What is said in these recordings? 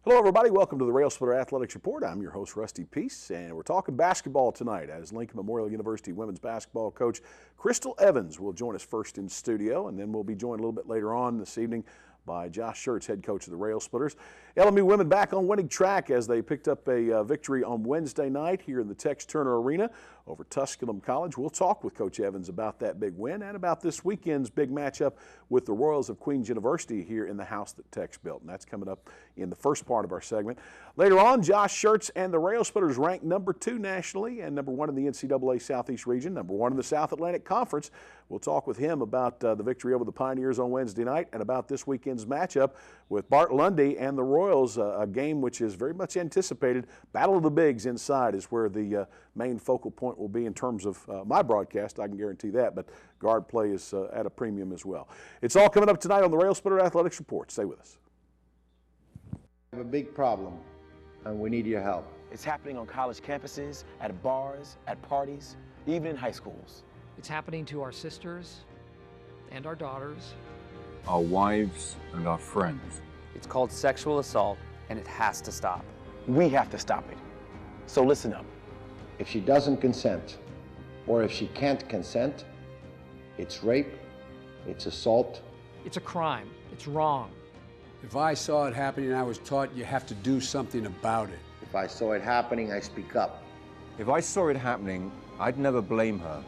Hello everybody, welcome to the Railsplitter Athletics Report. I'm your host Rusty Peace, and we're talking basketball tonight as Lincoln Memorial University women's basketball coach Crystal Evans will join us first in studio, and then we'll be joined a little bit later on this evening by Josh Schertz, head coach of the Railsplitters. LMU women back on winning track as they picked up a victory on Wednesday night here in the Tex Turner Arena over Tusculum College. We'll talk with Coach Evans about that big win and about this weekend's big matchup with the Royals of Queens University here in the house that Tex built, and that's coming up in the first part of our segment. Later on, Josh Schertz and the Railsplitters ranked number 2 nationally and number 1 in the NCAA Southeast region, number 1 in the South Atlantic Conference. We'll talk with him about the victory over the Pioneers on Wednesday night and about this weekend's matchup with Bart Lundy and the Royals, a game which is very much anticipated. Battle of the Bigs inside is where the main focal point will be in terms of my broadcast, I can guarantee that, but guard play is at a premium as well. It's all coming up tonight on the Railsplitter Athletics Report. Stay with us. We have a big problem, and we need your help. It's happening on college campuses, at bars, at parties, even in high schools. It's happening to our sisters and our daughters, our wives and our friends. It's called sexual assault, and it has to stop. We have to stop it. So listen up. If she doesn't consent, or if she can't consent, it's rape, it's assault. It's a crime. It's wrong. If I saw it happening, I was taught you have to do something about it. If I saw it happening, I speak up. If I saw it happening, I'd never blame her.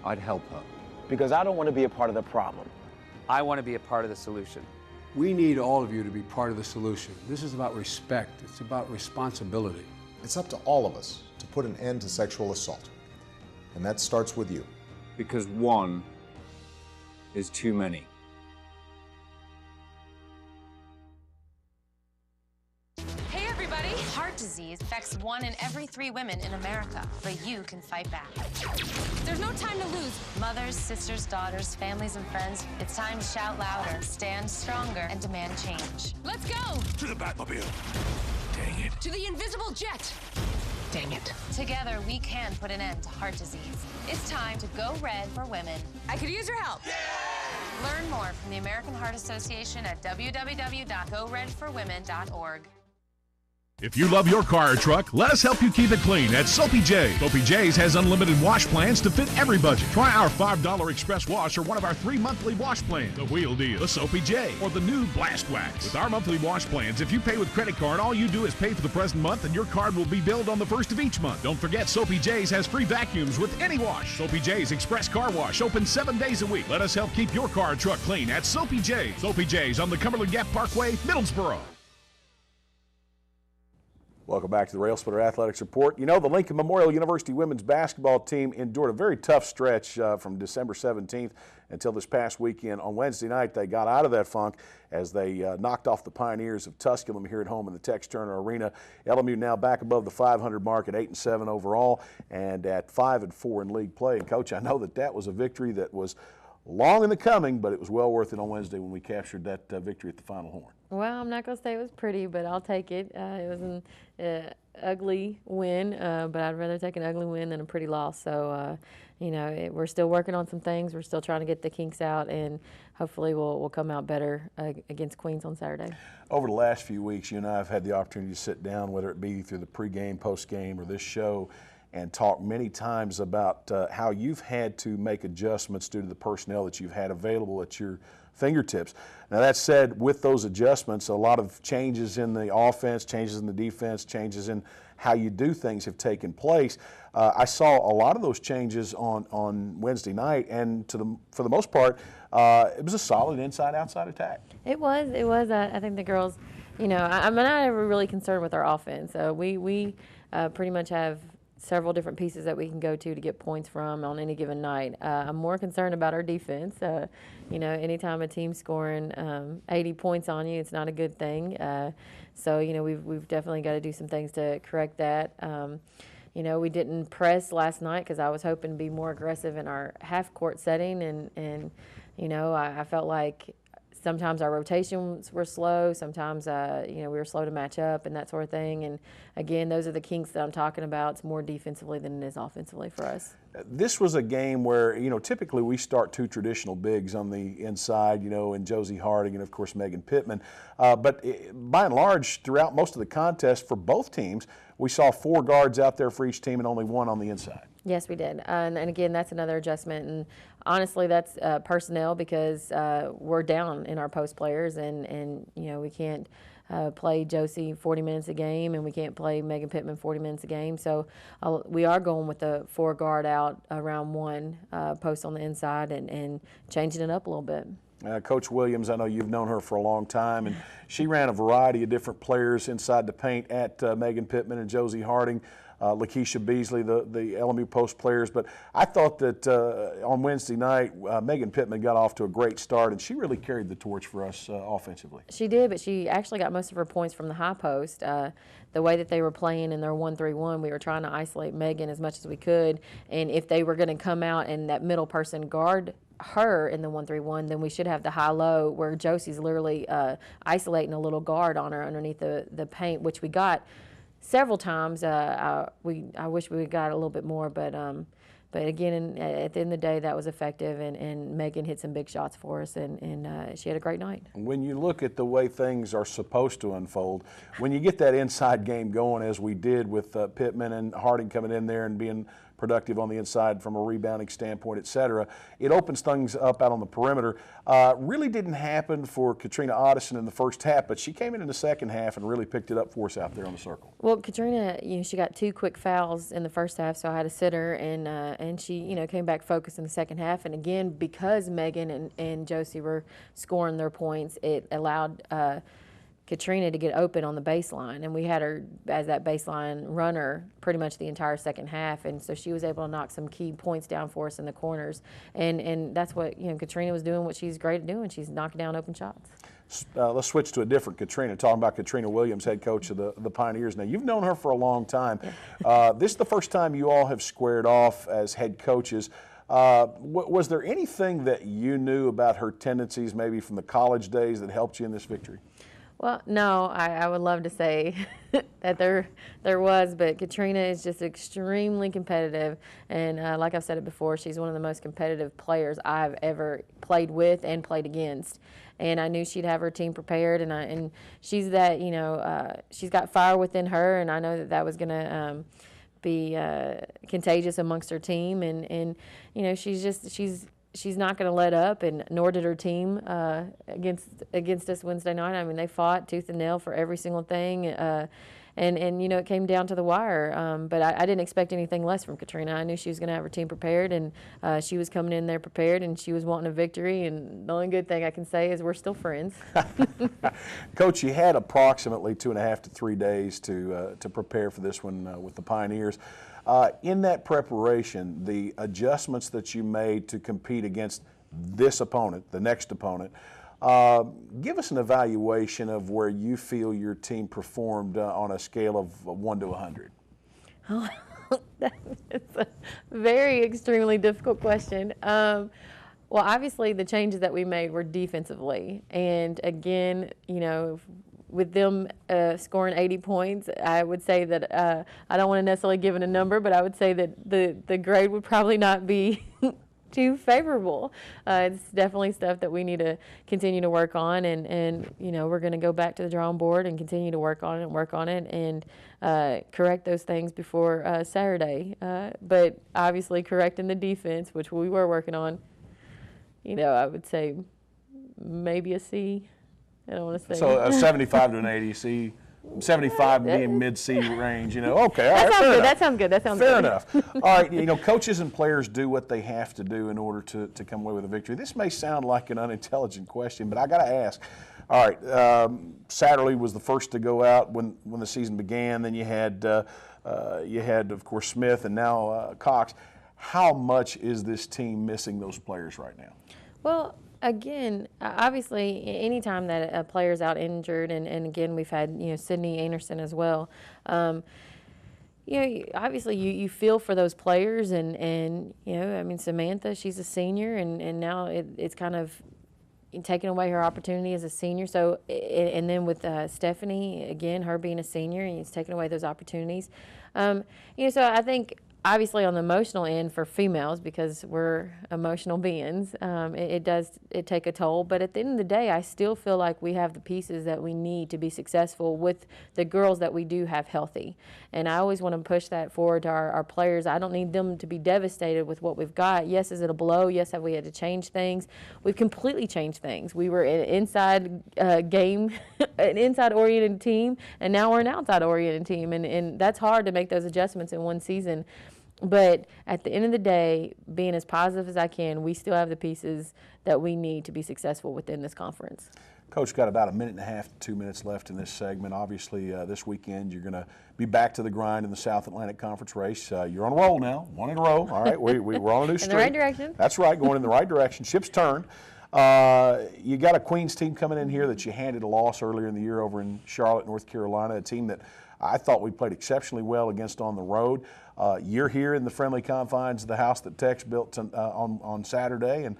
I'd help her. Because I don't want to be a part of the problem. I want to be a part of the solution. We need all of you to be part of the solution. This is about respect. It's about responsibility. It's up to all of us to put an end to sexual assault. And that starts with you. Because one is too many. Hey everybody! Heart disease affects 1 in every 3 women in America, but you can fight back. There's no time to lose. Mothers, sisters, daughters, families, and friends, it's time to shout louder, stand stronger, and demand change. Let's go! To the Batmobile. Dang it. To the invisible jet! Dang it. Together, we can put an end to heart disease. It's time to go red for women. I could use your help. Yeah! Learn more from the American Heart Association at www.goredforwomen.org. If you love your car or truck, let us help you keep it clean at Soapy J. Soapy J's has unlimited wash plans to fit every budget. Try our $5 express wash or one of our 3 monthly wash plans. The Wheel Deal, the Soapy J, or the new Blast Wax. With our monthly wash plans, if you pay with credit card, all you do is pay for the present month and your card will be billed on the 1st of each month. Don't forget, Soapy J's has free vacuums with any wash. Soapy J's Express Car Wash, open 7 days a week. Let us help keep your car or truck clean at Soapy J. Soapy J's on the Cumberland Gap Parkway, Middlesboro. Welcome back to the Railsplitter Athletics Report. You know, the Lincoln Memorial University women's basketball team endured a very tough stretch from December 17th until this past weekend. On Wednesday night, they got out of that funk as they knocked off the Pioneers of Tusculum here at home in the Tex Turner Arena. LMU now back above the 500 mark at 8-7 overall and at 5-4 in league play. And, Coach, I know that was a victory that was long in the coming, but it was well worth it on Wednesday when we captured that victory at the Final Horn. Well, I'm not going to say it was pretty, but I'll take it. It was an ugly win, but I'd rather take an ugly win than a pretty loss. So, you know, we're still working on some things. We're still trying to get the kinks out, and hopefully we'll come out better against Queens on Saturday. Over the last few weeks, you and I have had the opportunity to sit down, whether it be through the pregame, postgame, or this show, and talk many times about how you've had to make adjustments due to the personnel that you've had available at your fingertips. Now, that said, with those adjustments, a lot of changes in the offense, changes in the defense, changes in how you do things have taken place. I saw a lot of those changes on Wednesday night, and for the most part, it was a solid inside-outside attack. It was. I think the girls, you know, I'm not ever really concerned with our offense. We pretty much have several different pieces that we can go to get points from on any given night. I'm more concerned about our defense. You know, anytime a team's scoring 80 points on you, it's not a good thing. So, you know, we've definitely got to do some things to correct that. You know, we didn't press last night because I was hoping to be more aggressive in our half-court setting, and you know, I felt like sometimes our rotations were slow. Sometimes, we were slow to match up and that sort of thing. And again, those are the kinks that I'm talking about. It's more defensively than it is offensively for us. This was a game where, typically we start two traditional bigs on the inside, in Josie Harding and, of course, Megan Pittman. But by and large, throughout most of the contest for both teams, we saw 4 guards out there for each team and only 1 on the inside. Yes, we did. And again, that's another adjustment. And honestly, that's personnel because we're down in our post players and we can't play Josie 40 minutes a game and we can't play Megan Pittman 40 minutes a game. So we are going with the 4 guard out around 1 post on the inside and changing it up a little bit. Coach Williams, I know you've known her for a long time, and she ran a variety of different players inside the paint at Megan Pittman and Josie Harding. Lakeisha Beasley, the LMU post players. But I thought that on Wednesday night, Megan Pittman got off to a great start, and she really carried the torch for us offensively. She did, but she actually got most of her points from the high post. The way that they were playing in their 1-3-1, we were trying to isolate Megan as much as we could. And if they were going to come out and that middle person guard her in the 1-3-1, then we should have the high-low where Josie's literally isolating a little guard on her underneath the paint, which we got several times. I wish we got a little bit more, but again, at the end of the day, that was effective, and Megan hit some big shots for us, and she had a great night. When you look at the way things are supposed to unfold, when you get that inside game going, as we did with Pittman and Harding coming in there and being productive on the inside from a rebounding standpoint, et cetera, it opens things up out on the perimeter. Really didn't happen for Katrina Otteson in the first half, but she came in the second half and really picked it up for us out there on the circle. Well, Katrina, she got 2 quick fouls in the first half, so I had to sit her, and she, came back focused in the second half. And again, because Megan and Josie were scoring their points, it allowed Katrina to get open on the baseline, and we had her as that baseline runner pretty much the entire second half, and so she was able to knock some key points down for us in the corners, and that's what Katrina was doing, what she's great at doing. She's knocking down open shots. Let's switch to a different Katrina, talking about Katrina Williams, head coach of the Pioneers. Now, you've known her for a long time. Yeah. This is the first time you all have squared off as head coaches. Was there anything that you knew about her tendencies, maybe from the college days, that helped you in this victory? Well, no, I would love to say that there was, but Katrina is just extremely competitive, and like I've said it before, she's one of the most competitive players I've ever played with and played against. And I knew she'd have her team prepared, and she's that, she's got fire within her, and I know that was going to be contagious amongst her team, and she's not going to let up, and nor did her team against us Wednesday night. I mean, they fought tooth and nail for every single thing, and it came down to the wire. But I didn't expect anything less from Katrina. I knew she was going to have her team prepared, and she was coming in there prepared, and she was wanting a victory. And the only good thing I can say is we're still friends. Coach, you had approximately 2.5 to 3 days to prepare for this one with the Pioneers. In that preparation, the adjustments that you made to compete against this opponent, the next opponent, give us an evaluation of where you feel your team performed on a scale of 1 to 100. Oh, that's a very extremely difficult question. Well, obviously the changes that we made were defensively, and again, with them scoring 80 points, I would say that I don't want to necessarily give it a number, but I would say that the grade would probably not be too favorable. It's definitely stuff that we need to continue to work on, and we're going to go back to the drawing board and continue to work on it and correct those things before Saturday. But obviously correcting the defense, which we were working on, I would say maybe a C. I don't want to say. So a 75 to an 80, C, 75 being mid-C range, Okay, all right, that sounds good. That sounds fair good. enough. All right, coaches and players do what they have to do in order to come away with a victory. This may sound like an unintelligent question, but I got to ask. All right, Saturday was the first to go out when the season began. Then you had, of course, Smith and now Cox. How much is this team missing those players right now? Well, again, obviously, anytime that a player's out injured, and again, we've had, Sydney Anderson as well, obviously you feel for those players, and Samantha, she's a senior, and now it's kind of taking away her opportunity as a senior. So, and then with Stephanie, again, her being a senior, and it's taking away those opportunities. So I think obviously on the emotional end for females, because we're emotional beings, it does take a toll. But at the end of the day, I still feel like we have the pieces that we need to be successful with the girls that we do have healthy. And I always want to push that forward to our players. I don't need them to be devastated with what we've got. Yes, is it a blow? Yes, have we had to change things? We've completely changed things. We were an inside game, an inside-oriented team, and now we're an outside-oriented team. And that's hard to make those adjustments in one season. But at the end of the day, being as positive as I can, we still have the pieces that we need to be successful within this conference. Coach, got about 1.5 minutes to 2 minutes left in this segment. Obviously, this weekend you're going to be back to the grind in the South Atlantic Conference race. You're on a roll now, 1 in a row. All right, we're on a new streak. In the right direction. That's right, going in the right direction. Ship's turn. You got a Queens team coming in here that you handed a loss earlier in the year over in Charlotte, North Carolina, a team that I thought we played exceptionally well against on the road. You're here in the friendly confines of the house that Tex built on Saturday, and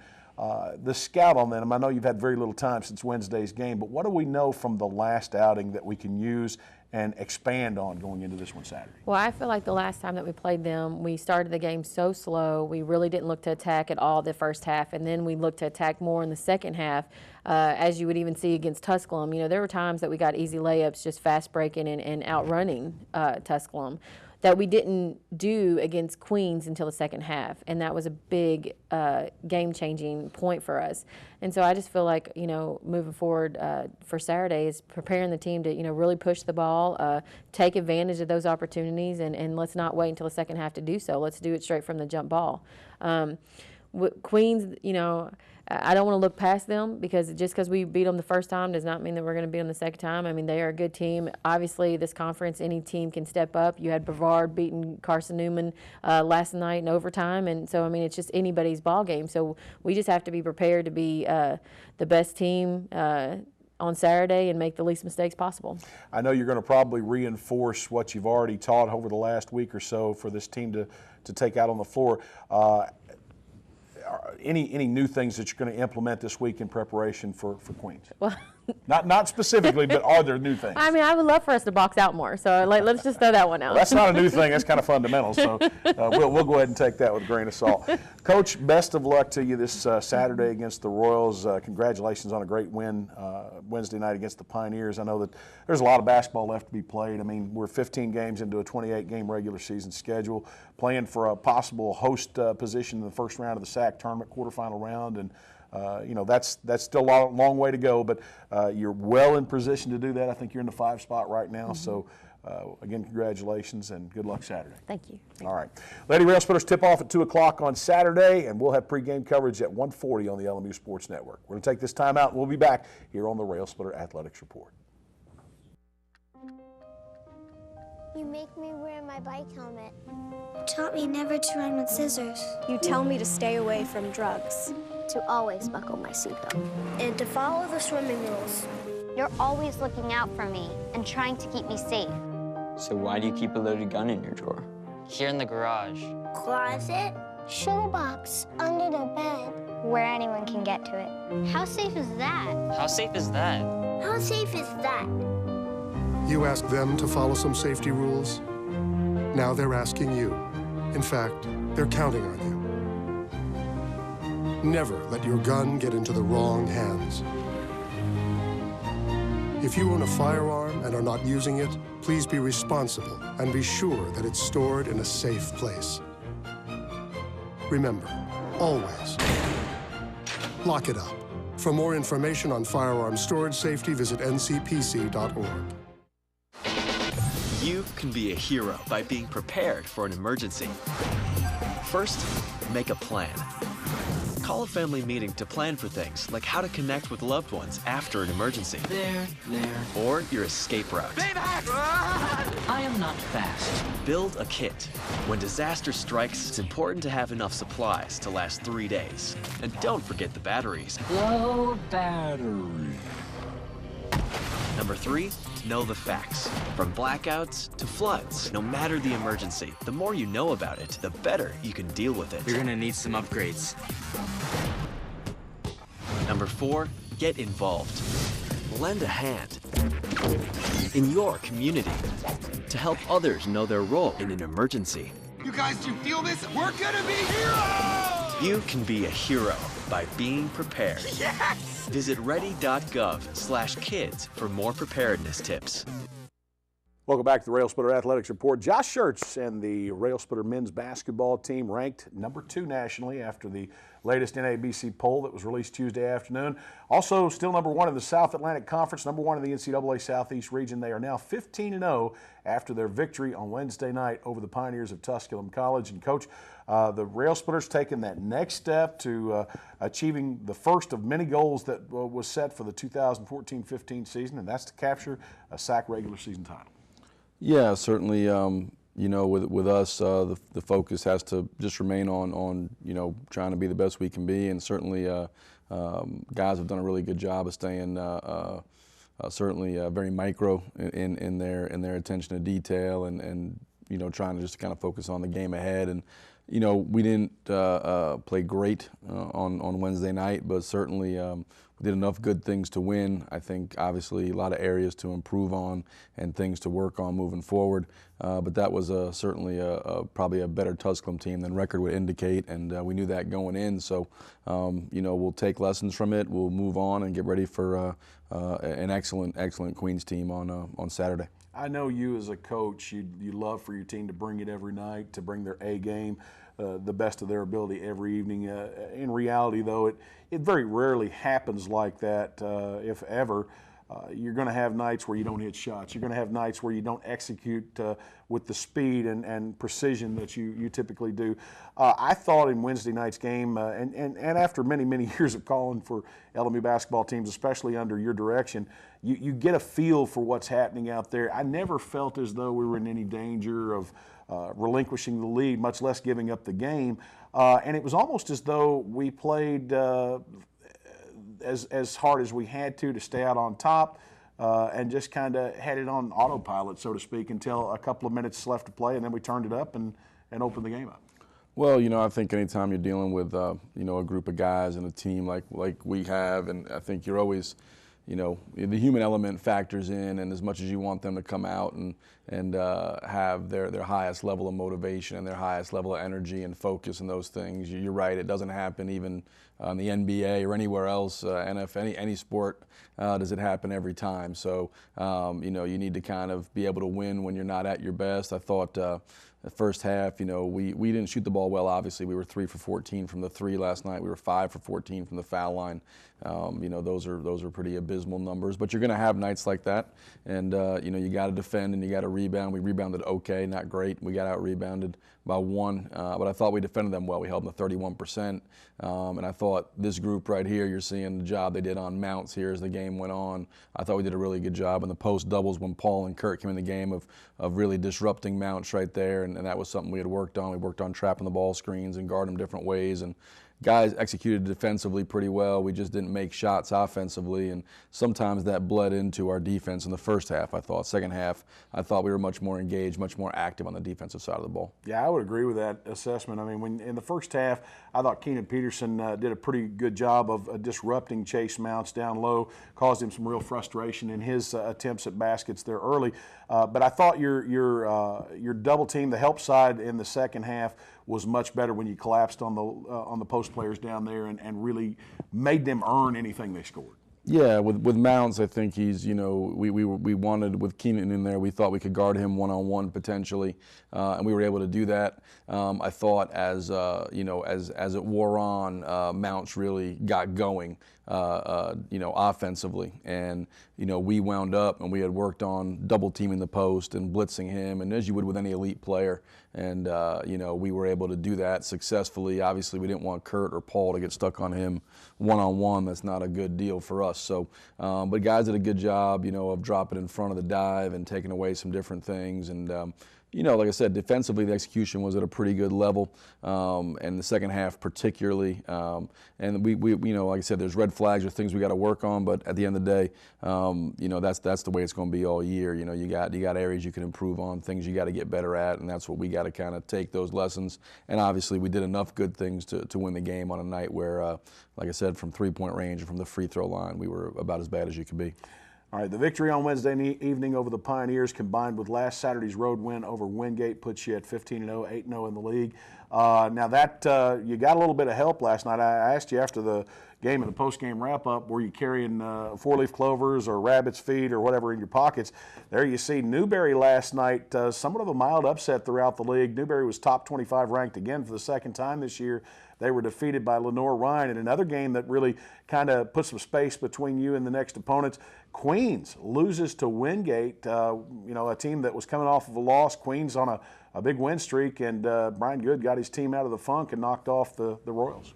the scout on them, I know you've had very little time since Wednesday's game, but what do we know from the last outing that we can use and expand on going into this one Saturday? Well, I feel like the last time that we played them, we started the game so slow. We really didn't look to attack at all the first half, and then we looked to attack more in the second half, as you would even see against Tusculum. There were times that we got easy layups, just fast breaking and outrunning Tusculum, that we didn't do against Queens until the second half, and that was a big game-changing point for us. And so I just feel like, moving forward for Saturday is preparing the team to, really push the ball, take advantage of those opportunities, and let's not wait until the second half to do so. Let's do it straight from the jump ball. Queens, I don't want to look past them, because just because we beat them the first time does not mean that we're going to beat them the second time. I mean, they are a good team. Obviously, this conference, any team can step up. You had Brevard beating Carson Newman last night in overtime, and so, I mean, it's just anybody's ball game. So we just have to be prepared to be the best team on Saturday and make the least mistakes possible. I know you're going to probably reinforce what you've already taught over the last week or so for this team to take out on the floor. Any new things that you're going to implement this week in preparation for Queens? Well, not specifically, but are there new things? I mean, I would love for us to box out more. So let's just throw that one out. Well, that's not a new thing. That's kind of fundamental. So we'll go ahead and take that with a grain of salt. Coach, best of luck to you this Saturday against the Royals. Congratulations on a great win Wednesday night against the Pioneers. I know that there's a lot of basketball left to be played. I mean, we're 15 games into a 28-game regular season schedule, playing for a possible host position in the first round of the SAC tournament quarterfinal round, and that's still a long way to go, but you're well in position to do that. I think you're in the 5 spot right now. Mm-hmm. So again, congratulations and good luck Saturday. Thank you. All right, Lady Railsplitters tip off at 2 o'clock on Saturday, and we'll have pregame coverage at 1:40 on the LMU Sports Network. We're going to take this time out, and we'll be back here on the Railsplitter Athletics Report. You make me wear my bike helmet. You taught me never to run with scissors. You tell me to stay away from drugs. To always buckle my seatbelt. And to follow the swimming rules. You're always looking out for me and trying to keep me safe. So why do you keep a loaded gun in your drawer? Here in the garage. Closet. Shoebox. Under the bed. Where anyone can get to it. How safe is that? How safe is that? How safe is that? You asked them to follow some safety rules. Now they're asking you. In fact, they're counting on you. Never let your gun get into the wrong hands. If you own a firearm and are not using it, please be responsible and be sure that it's stored in a safe place. Remember, always lock it up. For more information on firearm storage safety, visit ncpc.org. You can be a hero by being prepared for an emergency. First, make a plan. Call a family meeting to plan for things like how to connect with loved ones after an emergency. There. Or your escape route. I am not fast. Build a kit. When disaster strikes, it's important to have enough supplies to last 3 days. And don't forget the batteries. Low battery. Number 3, know the facts. From blackouts to floods, no matter the emergency, the more you know about it, the better you can deal with it. You're gonna need some upgrades. Number Number 4, get involved. Lend a hand in your community to help others know their role in an emergency. You guys, do you feel this? We're gonna be heroes! You can be a hero by being prepared. Yes! Visit ready.gov/kids for more preparedness tips. Welcome back to the Railsplitter Athletics Report. Josh Schertz and the Railsplitter men's basketball team ranked number 2 nationally after the latest NABC poll that was released Tuesday afternoon. Also still number 1 in the South Atlantic Conference, number 1 in the NCAA Southeast region. They are now 15-0 after their victory on Wednesday night over the Pioneers of Tusculum College. And Coach, the Railsplitters taking that next step to achieving the first of many goals that was set for the 2014-15 season, and that's to capture a SAC regular season title. Yeah, certainly. You know, with us, the focus has to just remain on you know, trying to be the best we can be, and certainly guys have done a really good job of staying certainly very micro in their attention to detail, and you know, trying to just kind of focus on the game ahead. And you know, we didn't play great on Wednesday night, but certainly we did enough good things to win. I think obviously a lot of areas to improve on and things to work on moving forward. But that was certainly probably a better Tusculum team than record would indicate, and we knew that going in. So you know, we'll take lessons from it. We'll move on and get ready for an excellent Queens team on Saturday. I know you as a coach, you love for your team to bring it every night, to bring their A game, the best of their ability every evening. In reality, though, it very rarely happens like that, if ever. You're going to have nights where you don't hit shots. You're going to have nights where you don't execute with the speed and precision that you typically do. I thought in Wednesday night's game, and after many years of calling for LMU basketball teams, especially under your direction, you get a feel for what's happening out there. I never felt as though we were in any danger of relinquishing the lead, much less giving up the game. And it was almost as though we played as hard as we had to stay out on top, and just kind of had it on autopilot, so to speak, until a couple of minutes left to play, and then we turned it up and opened the game up. Well, you know, I think anytime you're dealing with you know, a group of guys and a team like we have, and I think you're always, you know, the human element factors in, and as much as you want them to come out and have their highest level of motivation and their highest level of energy and focus and those things, you're right, it doesn't happen even in the NBA or anywhere else, NFL, any sport, does it happen every time. So, you know, you need to kind of be able to win when you're not at your best. I thought the first half, you know, we didn't shoot the ball well, obviously. We were 3 for 14 from the 3 last night. We were 5 for 14 from the foul line. You know, those are pretty abysmal numbers. But you're going to have nights like that. And, you know, you got to defend and you got to rebound. We rebounded okay, not great. We got out-rebounded by 1. But I thought we defended them well. We held them to 31%. And I thought this group right here, you're seeing the job they did on mounts here as the game went on. I thought we did a really good job in the post doubles when Paul and Kurt came in the game of really disrupting mounts right there. And that was something we had worked on. We worked on trapping the ball screens and guarding them different ways. And guys executed defensively pretty well. We just didn't make shots offensively, and sometimes that bled into our defense in the first half, I thought. Second half, I thought we were much more engaged, much more active on the defensive side of the ball. Yeah, I would agree with that assessment. I mean, when in the first half, I thought Keenan Peterson did a pretty good job of disrupting Chase Mounts down low, caused him some real frustration in his attempts at baskets there early. But I thought your double team, the help side in the second half, was much better when you collapsed on the post players down there and really made them earn anything they scored. Yeah, with Mounts, I think he's, you know, we wanted, with Keenan in there, we thought we could guard him one-on-one potentially, and we were able to do that. I thought as, you know, as it wore on, Mounts really got going, you know, offensively. And, you know, we wound up and we had worked on double teaming the post and blitzing him, and as you would with any elite player. And, you know, we were able to do that successfully. Obviously, we didn't want Kurt or Paul to get stuck on him one-on-one. That's not a good deal for us. So, but guys did a good job, you know, of dropping in front of the dive and taking away some different things. And, You know, like I said, defensively the execution was at a pretty good level, and the second half particularly. And we, you know, like I said, there's red flags or things we got to work on. But at the end of the day, you know, that's the way it's going to be all year. You know, you got areas you can improve on, things you got to get better at, and that's what we got to kind of take those lessons. And obviously, we did enough good things to win the game on a night where, like I said, from 3-point range and from the free throw line, we were about as bad as you could be. All right, the victory on Wednesday evening over the Pioneers combined with last Saturday's road win over Wingate puts you at 15-0, 8-0 in the league. Now that you got a little bit of help last night. I asked you after the game in the post-game wrap-up, were you carrying four-leaf clovers or rabbit's feet or whatever in your pockets? There you see Newberry last night, somewhat of a mild upset throughout the league. Newberry was top 25 ranked again for the second time this year. They were defeated by Lenore-Ryan in another game that really kind of put some space between you and the next opponents. Queens loses to Wingate, you know, a team that was coming off of a loss. Queens on a big win streak, and Brian Good got his team out of the funk and knocked off the Royals.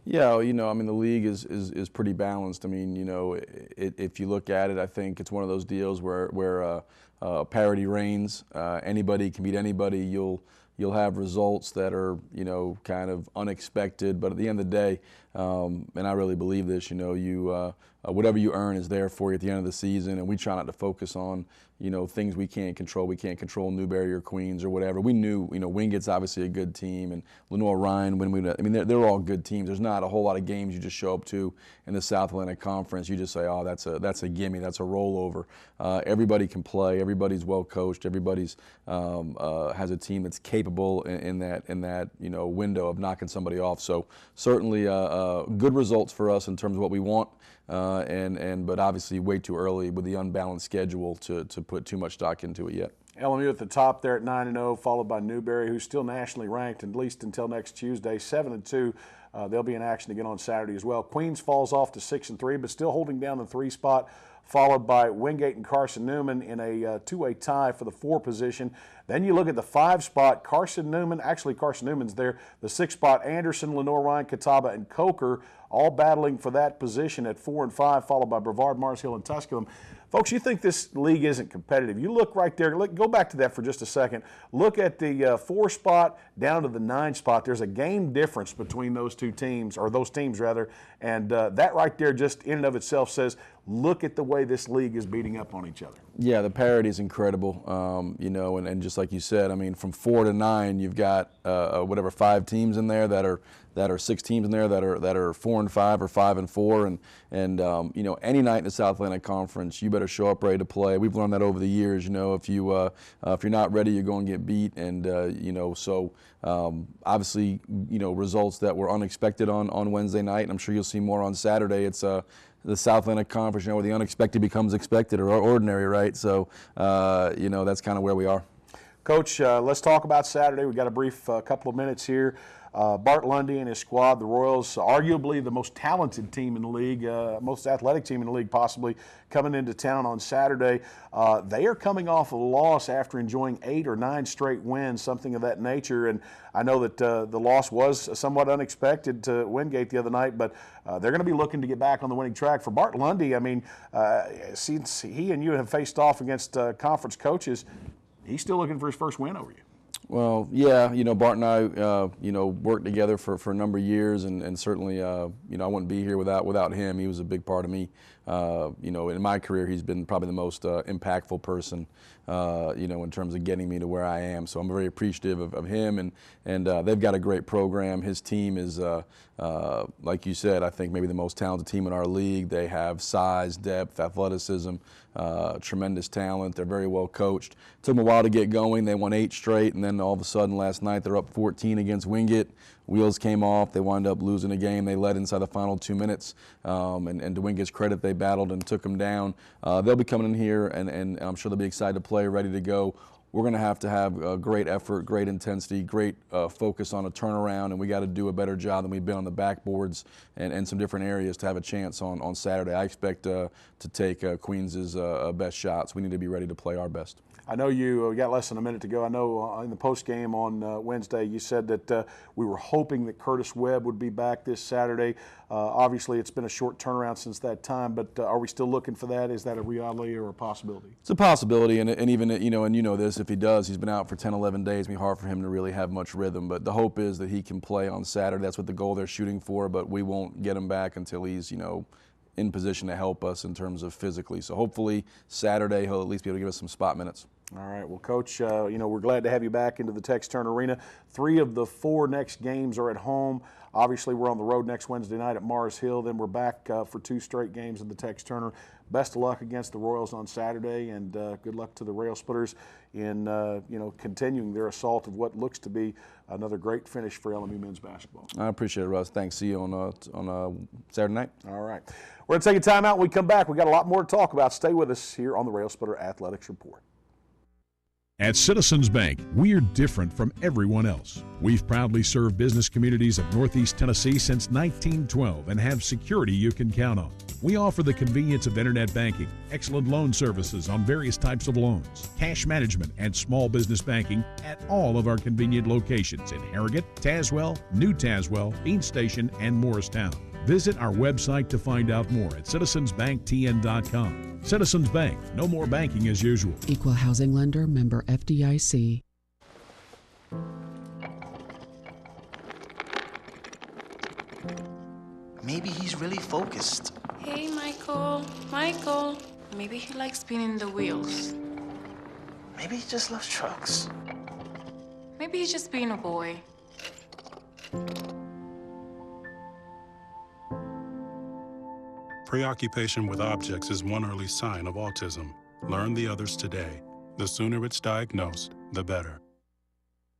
Yeah, you know, I mean, the league is pretty balanced. I mean, you know, if you look at it, I think it's one of those deals where parity reigns. Anybody can beat anybody. You'll have results that are, you know, kind of unexpected, but at the end of the day, and I really believe this, you know, whatever you earn is there for you at the end of the season, and we try not to focus on, you know, things we can't control. We can't control Newberry or Queens or whatever. We knew, you know, Wingate's obviously a good team, and Lenore-Ryan, I mean, they're all good teams. There's not a whole lot of games you just show up to in the South Atlantic Conference. You just say, oh, that's a gimme, that's a rollover. Everybody can play. Everybody's well coached. Everybody's has a team that's capable in that you know window of knocking somebody off. So certainly good results for us in terms of what we want. But obviously way too early with the unbalanced schedule to put too much stock into it yet. LMU at the top there at 9-0, followed by Newberry, who's still nationally ranked, at least until next Tuesday, 7-2. They'll be in action again on Saturday as well. Queens falls off to 6-3, but still holding down the 3 spot, followed by Wingate and Carson Newman in a two-way tie for the 4 position. Then you look at the 5 spot, Carson Newman's there. The 6 spot, Anderson, Lenore-Ryan, Catawba, and Coker, all battling for that position at 4 and 5, followed by Brevard, Mars Hill, and Tusculum. Folks, you think this league isn't competitive. You look right there. Go back to that for just a second. Look at the 4 spot down to the 9 spot. There's a game difference between those two teams, or those teams rather, and that right there just in and of itself says, look at the way this league is beating up on each other. Yeah, the parity is incredible, you know, and just like you said, I mean, from 4 to 9, you've got 5 teams in there that are 6 teams in there that are 4 and 5 or 5 and 4, and you know, any night in the South Atlantic Conference, you better show up ready to play. We've learned that over the years. You know, if you're not ready, you're going to get beat, and you know, so obviously, you know, results that were unexpected on Wednesday night, and I'm sure you'll see more on Saturday. It's the South Atlantic Conference, you know, where the unexpected becomes expected or ordinary, right? So, you know, that's kind of where we are. Coach, let's talk about Saturday. We've got a brief couple of minutes here. Bart Lundy and his squad, the Royals, arguably the most talented team in the league, most athletic team in the league possibly, coming into town on Saturday. They are coming off a loss after enjoying 8 or 9 straight wins, something of that nature. And I know that the loss was somewhat unexpected to Wingate the other night, but they're going to be looking to get back on the winning track. For Bart Lundy, I mean, since he and you have faced off against conference coaches, he's still looking for his first win over you. Well, yeah, you know, Bart and I, you know, worked together for a number of years, and certainly, you know, I wouldn't be here without him. He was a big part of me. You know, in my career, he's been probably the most impactful person, you know, in terms of getting me to where I am. So I'm very appreciative of him, and they've got a great program. His team is, like you said, I think maybe the most talented team in our league. They have size, depth, athleticism, tremendous talent. They're very well coached. Took them a while to get going. They won 8 straight, and then all of a sudden last night they're up 14 against Wingate. Wheels came off. They wound up losing a game. They led inside the final 2 minutes, and to Wingate's credit, they battled and took them down. They'll be coming in here, and I'm sure they'll be excited to play, ready to go. We're going to have a great effort, great intensity, great focus on a turnaround, and we got to do a better job than we've been on the backboards and some different areas to have a chance on Saturday. I expect to take Queens' best shots. We need to be ready to play our best. I know we got less than a minute to go. I know in the post game on Wednesday you said that we were hoping that Curtis Webb would be back this Saturday. Obviously, it's been a short turnaround since that time, but are we still looking for that? Is that a reality or a possibility? It's a possibility, and even, you know, this, if he does, he's been out for 10, 11 days. It'll be hard for him to really have much rhythm. But the hope is that he can play on Saturday. That's what the goal they're shooting for. But we won't get him back until he's, in position to help us in terms of physically. So hopefully Saturday he'll at least be able to give us some spot minutes. All right. Well, Coach, we're glad to have you back into the Tex Turner Arena. 3 of the 4 next games are at home. Obviously, we're on the road next Wednesday night at Mars Hill. Then we're back for 2 straight games in the Tex Turner. Best of luck against the Royals on Saturday, and good luck to the Railsplitters in continuing their assault of what looks to be another great finish for LMU men's basketball. I appreciate it, Russ. Thanks. See you on Saturday night. All right. We're going to take a time out. When we come back, we got a lot more to talk about. Stay with us here on the Railsplitter Athletics Report. At Citizens Bank, we're different from everyone else. We've proudly served business communities of Northeast Tennessee since 1912 and have security you can count on. We offer the convenience of internet banking, excellent loan services on various types of loans, cash management, and small business banking at all of our convenient locations in Harrogate, Tazewell, New Tazewell, Bean Station, and Morristown. Visit our website to find out more at citizensbanktn.com. Citizens Bank, no more banking as usual. Equal housing lender, member FDIC. Maybe he's really focused. Hey, Michael. Michael. Maybe he likes spinning the wheels. Maybe he just loves trucks. Maybe he's just being a boy. Preoccupation with objects is one early sign of autism. Learn the others today. The sooner it's diagnosed, the better.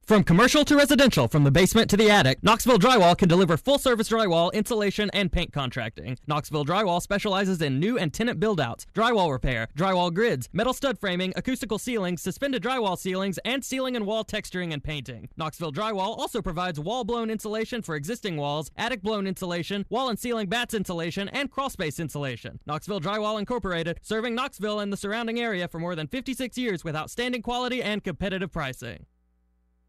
From commercial to residential, from the basement to the attic, Knoxville Drywall can deliver full-service drywall, insulation, and paint contracting. Knoxville Drywall specializes in new and tenant build-outs, drywall repair, drywall grids, metal stud framing, acoustical ceilings, suspended drywall ceilings, and ceiling and wall texturing and painting. Knoxville Drywall also provides wall-blown insulation for existing walls, attic-blown insulation, wall and ceiling batts insulation, and crawlspace insulation. Knoxville Drywall Incorporated, serving Knoxville and the surrounding area for more than 56 years with outstanding quality and competitive pricing.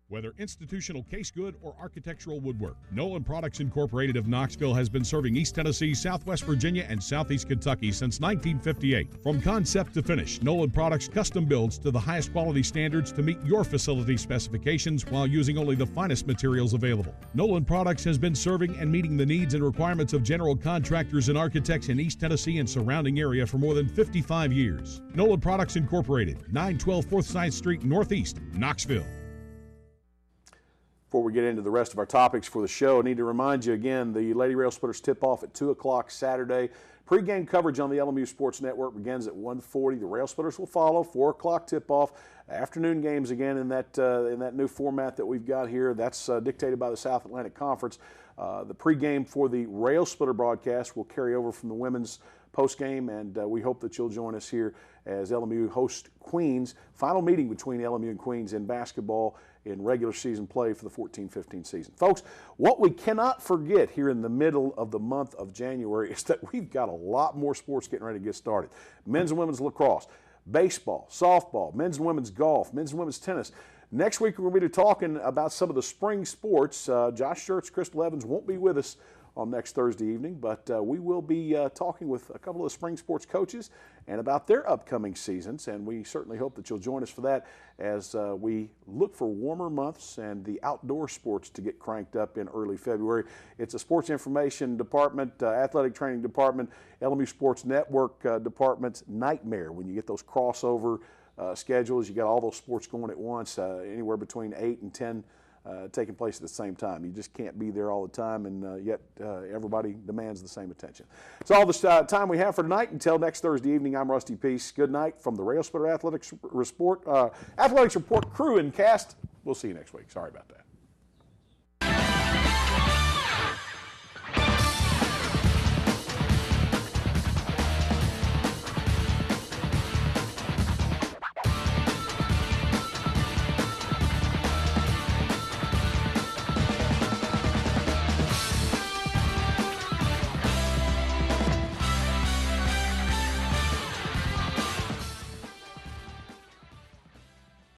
Whether institutional case good or architectural woodwork, Nolan Products Incorporated of Knoxville has been serving East Tennessee, Southwest Virginia, and Southeast Kentucky since 1958. From concept to finish, Nolan Products custom builds to the highest quality standards to meet your facility specifications while using only the finest materials available. Nolan Products has been serving and meeting the needs and requirements of general contractors and architects in East Tennessee and surrounding area for more than 55 years. Nolan Products Incorporated, 912 Forsyth Street Northeast, Knoxville. Before we get into the rest of our topics for the show, I need to remind you again, the Lady Railsplitters tip-off at 2 o'clock Saturday. Pre-game coverage on the LMU Sports Network begins at 1:40. The Railsplitters will follow, 4 o'clock tip-off. Afternoon games again in that new format that we've got here. That's dictated by the South Atlantic Conference. The pre-game for the Railsplitter broadcast will carry over from the women's post-game, and we hope that you'll join us here as LMU host Queens. Final meeting between LMU and Queens in basketball in regular season play for the 14-15 season. Folks, what we cannot forget here in the middle of the month of January is that we've got a lot more sports getting ready to get started. Men's and women's lacrosse, baseball, softball, men's and women's golf, men's and women's tennis. Next week, we're going to be talking about some of the spring sports. Josh Schertz, Crystal Evans won't be with us on next Thursday evening, but we will be talking with a couple of the spring sports coaches and about their upcoming seasons, and we certainly hope that you'll join us for that as we look for warmer months and the outdoor sports to get cranked up in early February. It's a sports information department, athletic training department, LMU Sports Network department's nightmare when you get those crossover schedules. You got all those sports going at once, anywhere between 8 and 10 taking place at the same time. You just can't be there all the time, and yet everybody demands the same attention. It's all the time we have for tonight. Until next Thursday evening, I'm Rusty Peace. Good night from the Railsplitter Athletics Report crew and cast. We'll see you next week. Sorry about that.